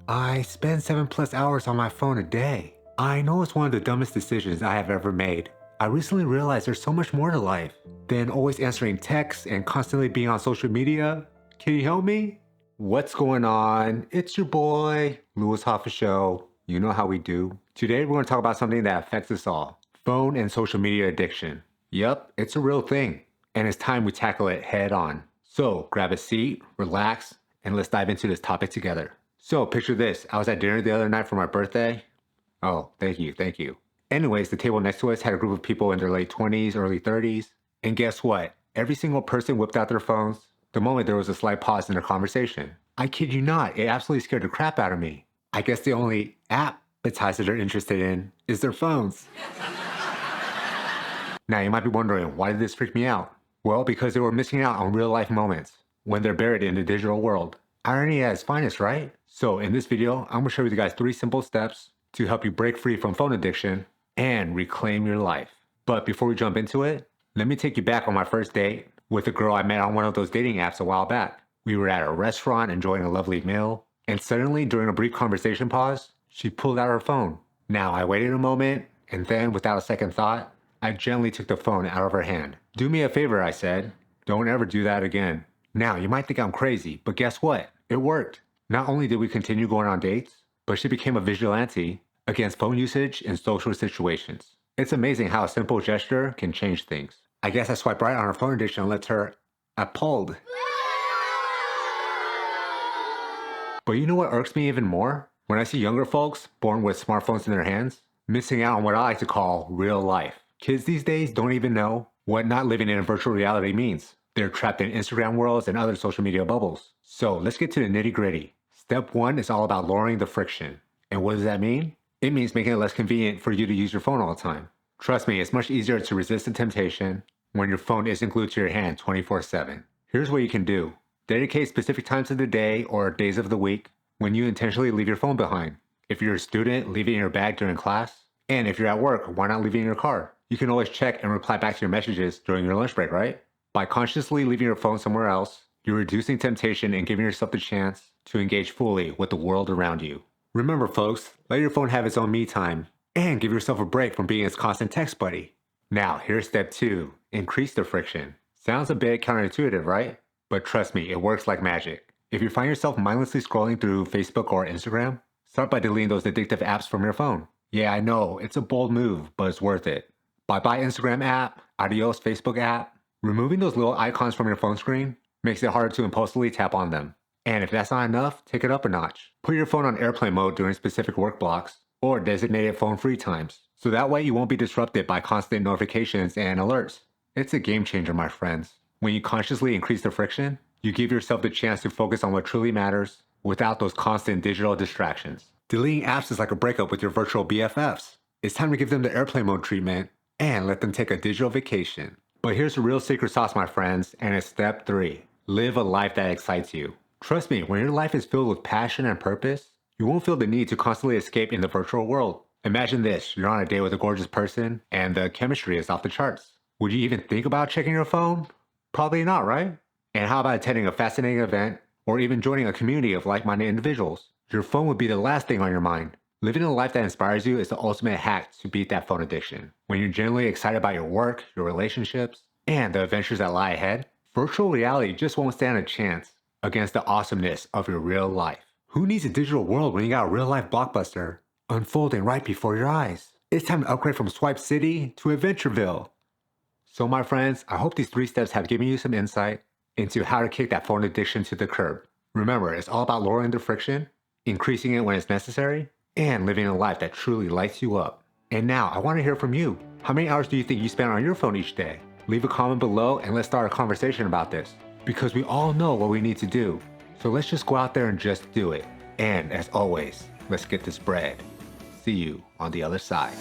I spend 7+ hours on my phone a day. I know it's one of the dumbest decisions I have ever made. I recently realized there's so much more to life than always answering texts and constantly being on social media. Can you help me? What's going on? It's your boy, Louis Hoffa Show. You know how we do. Today we're going to talk about something that affects us all. Phone and social media addiction. Yup, it's a real thing. And it's time we tackle it head on. So grab a seat, relax, and let's dive into this topic together. So picture this, I was at dinner the other night for my birthday. Oh, thank you. Anyways, the table next to us had a group of people in their late 20s, early 30s. And guess what? Every single person whipped out their phones the moment there was a slight pause in their conversation. I kid you not, it absolutely scared the crap out of me. I guess the only appetizer they're interested in is their phones. Now you might be wondering, why did this freak me out? Well, because they were missing out on real life moments when they're buried in the digital world. Irony at its finest, right? So in this video, I'm gonna show you guys 3 simple steps to help you break free from phone addiction and reclaim your life. But before we jump into it, let me take you back on my first date with a girl I met on one of those dating apps a while back. We were at a restaurant enjoying a lovely meal, and suddenly during a brief conversation pause, she pulled out her phone. Now I waited a moment, and then without a second thought, I gently took the phone out of her hand. Do me a favor, I said. Don't ever do that again. Now you might think I'm crazy, but guess what? It worked. Not only did we continue going on dates, but she became a vigilante against phone usage in social situations. It's amazing how a simple gesture can change things. I guess I swiped right on her phone addiction and left her appalled. But you know what irks me even more? When I see younger folks born with smartphones in their hands, missing out on what I like to call real life. Kids these days don't even know what not living in a virtual reality means. They're trapped in Instagram worlds and other social media bubbles. So let's get to the nitty gritty. Step 1 is all about lowering the friction. And what does that mean? It means making it less convenient for you to use your phone all the time. Trust me, it's much easier to resist the temptation when your phone isn't glued to your hand 24/7. Here's what you can do. Dedicate specific times of the day or days of the week when you intentionally leave your phone behind. If you're a student, leave it in your bag during class. And if you're at work, why not leave it in your car? You can always check and reply back to your messages during your lunch break, right? By consciously leaving your phone somewhere else, you're reducing temptation and giving yourself the chance to engage fully with the world around you. Remember folks, let your phone have its own me time and give yourself a break from being its constant text buddy. Now, here's step 2, increase the friction. Sounds a bit counterintuitive, right? But trust me, it works like magic. If you find yourself mindlessly scrolling through Facebook or Instagram, start by deleting those addictive apps from your phone. Yeah, I know, it's a bold move, but it's worth it. Bye-bye Instagram app, adios Facebook app. Removing those little icons from your phone screen makes it harder to impulsively tap on them. And if that's not enough, take it up a notch. Put your phone on airplane mode during specific work blocks or designated phone-free times, so that way you won't be disrupted by constant notifications and alerts. It's a game changer, my friends. When you consciously increase the friction, you give yourself the chance to focus on what truly matters without those constant digital distractions. Deleting apps is like a breakup with your virtual BFFs. It's time to give them the airplane mode treatment and let them take a digital vacation. But here's the real secret sauce, my friends, and it's step 3. Live a life that excites you. Trust me, when your life is filled with passion and purpose, you won't feel the need to constantly escape in the virtual world. Imagine this, you're on a date with a gorgeous person and the chemistry is off the charts. Would you even think about checking your phone? Probably not, right? And how about attending a fascinating event or even joining a community of like-minded individuals? Your phone would be the last thing on your mind. Living a life that inspires you is the ultimate hack to beat that phone addiction. When you're genuinely excited about your work, your relationships, and the adventures that lie ahead, virtual reality just won't stand a chance against the awesomeness of your real life. Who needs a digital world when you got a real-life blockbuster unfolding right before your eyes? It's time to upgrade from Swipe City to Adventureville. So my friends, I hope these 3 steps have given you some insight into how to kick that phone addiction to the curb. Remember, it's all about lowering the friction, increasing it when it's necessary, and living a life that truly lights you up. And now, I want to hear from you. How many hours do you think you spend on your phone each day? Leave a comment below and let's start a conversation about this. Because we all know what we need to do. So let's just go out there and just do it. And as always, let's get this bread. See you on the other side.